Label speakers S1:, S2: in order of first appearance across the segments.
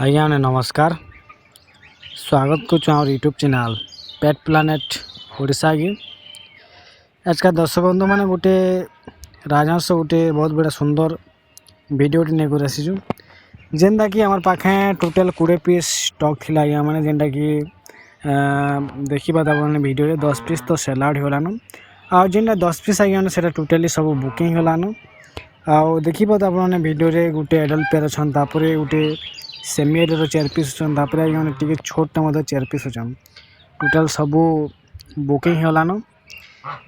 S1: ଆଜ୍ଞା ନମସ୍କାର। ସ୍ୱାଗତ କରୁଛୁ ଆମର ୟୁଟ୍ୟୁବ୍ ଚ୍ୟାନେଲ୍ ପେଟ୍ ପ୍ଲାନେଟ୍ ଓଡ଼ିଶା କି ଆଜକା ଦର୍ଶକ ବନ୍ଧୁ ମାନେ ଗୋଟେ ରାଜହଂସ ଗୋଟେ ବହୁତ ବଢ଼ିଆ ସୁନ୍ଦର ଭିଡ଼ିଓଟି ନେଇକରି ଆସିଛୁ ଯେନ୍ଟାକି ଆମର ପାଖେ ଟୋଟାଲ୍ 20 ପିସ୍ ଷ୍ଟକ୍ ଥିଲା ଆଜ୍ଞା ମାନେ ଯେନ୍ଟାକି ଦେଖିବା ତାମାନେ ଭିଡ଼ିଓରେ 10 ପିସ୍ ତ ସେଲ୍ ଆଉଟ୍ ହେଇଗଲାନ ଆଉ ଯେନ୍ଟା 10 ପିସ୍ ଆଜ୍ଞା ସେଟା ଟୋଟାଲି ସବୁ ବୁକିଂ ହେଲାନ ଆଉ ଦେଖିବା ତ ଆପଣମାନେ ଭିଡ଼ିଓରେ ଗୋଟେ ଏଡଲ୍ଟ ପେୟାର ଅଛନ୍ ତାପରେ ଗୋଟେ सेमी एडर 4 पीस अच्छन तापर आगे टे छोटा 4 पीस अच्छन टोटाल सबू बुकिंग होलान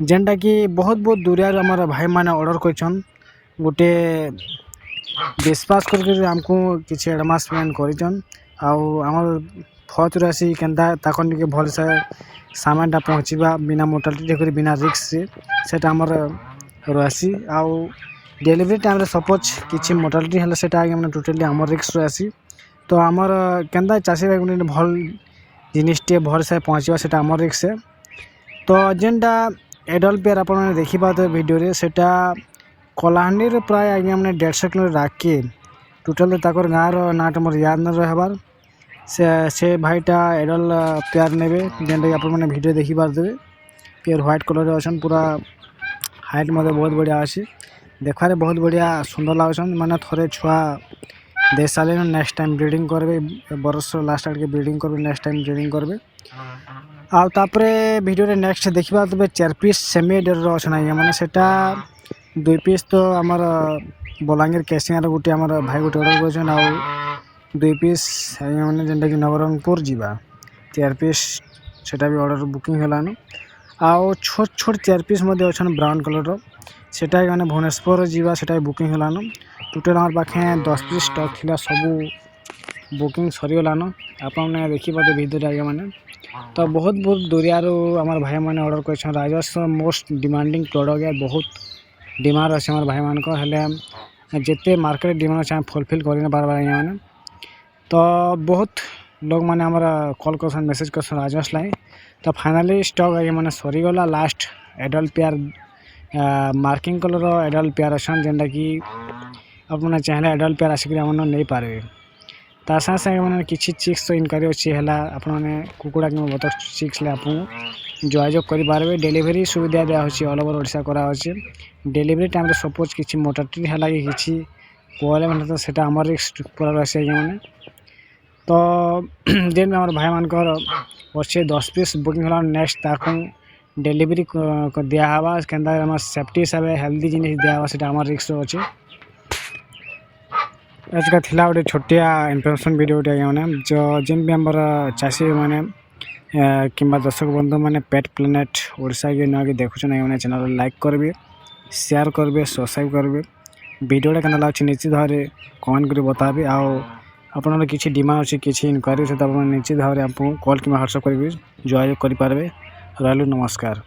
S1: जेनटा कि बहुत दूरिया आमर भाई मैंने ऑर्डर करछन गोटे विश्वास करके आमको किसी एडवांस पेमेंट करछन आमर फौज आसी केनता ताकन टिके भल से सामानटा पहुँचवा बिना मोटालिटी बिना रिस्क से सेटा आमर रसी आउ डिलीवरी टाइम सपोज किसी मोटालिटी है सेटा आगे टोटाली आमर रिस्क रसी तो आमर केनता चाषी भाई गोटे भल जिनिसटे भल से पहुँचवा से आमर रिक्स है तो जेनटा एडल्ट पेयर आप देखिए वीडियो सेटा कलाहांडी प्राय आगे मैंने 150 किलोमीटर आगे टोटाल ताकर गाँव नाटा मोर याद न रहार से भाईटा एडल्ट पेयर ने जेनटा कि आपने वीडियो देखी पारे पेयर व्हाइट कलर अच्छन पूरा हाइट मत बहुत बढ़िया अच्छे देखार बहुत बढ़िया सुंदर लगन मैंने थोड़े छुआ दे सारे नेक्स्ट टाइम ब्रीडिंग करबे बरस लास्ट आड़ के ब्रीडिंग करबे नेक्स्ट टाइम ब्रीडिंग करबे आउे वीडियो रे नेक्स्ट देखा तबे 4 पीस सेमी एडर अच्छा मैंने सेटा 2 पीस तो आमर बलांगीर केसिंगार गोटे आमर भाई गोटे ऑर्डर कर 2 पीस मैंने जेनटा कि नवरंगपुर जावा 4 पीस सेटा भी ऑर्डर बुकिंग होलान आउ छोट छोट 4 पीस अच्छा ब्राउन कलर सेटा मैंने भुवनेश्वर जावा सेटा बुकिंग होलान टोटाल आम पाखे 10 पीस स्टक थिला सबू बुकिंग सरीगलान आपने देखिए वीडियो आगे मैंने तो बहुत दूरिया आम भाई मैंने ऑर्डर कर राजस्व मोस्ट डिमांडिंग प्रोडक्ट है बहुत डिमांड अच्छे आम भाई मानक जिते मार्केट डिमांड अच्छे फुलफिल कर पार्बा आज्ञा मैंने तो बहुत लोग मैंने आम कॉल कर मेसेज कर राजस्व लाई तो फाइनाली स्टक आगे मैंने सरीगला last adult pair marking colour adult pair अच्छा जेनटा कि आपने चाहिए एडल्ट पेयर आसिक नहीं पारे ता साथ मैंने किसी चिक्स तो इनक्वारी अच्छी है आपने कुकुड़ा कि बतक चिक्स आपको जोगाजोग करेंगे डेलीवरी सुविधा दिया ऑल ओवर ओडिशा कराचे डेलीवरी टाइम सपोज किसी मोटाटी है कि किसी कहले मैंने तो सेटा आमर रिस्क पूरा रही आज्ञा मैंने तो जेन आम भाई मानकर अच्छे 10 पीस बुकिंग होगा नेक्स्ट ताकू डेलीवरी दिहवा के सेफ्टी हिसाब से हेल्दी जिनिस दिहवा से आमर रिस्क अच्छे आजका थिला गोटे छोटिया इनफर्मेशन वीडियो आज्ञा मैंने जो जिन भी आम चाषी मैंने कि दर्शक बंधु मैंने पेट प्लानेट ओडिशा के नुआ कि देखुन मैंने चैनल लाइक करेंगे शेयर करेंगे सब्सक्राइब करेंगे वीडियोटा केना लगे निश्चित भाव में कमेंट कर बताबे आपन किसी डिमांड अच्छी किसी इनक्वारी निश्चित भाव में आपको कॉल कि व्हाट्सएप करेंगे जोगाजोग करेंगे। रहलु नमस्कार।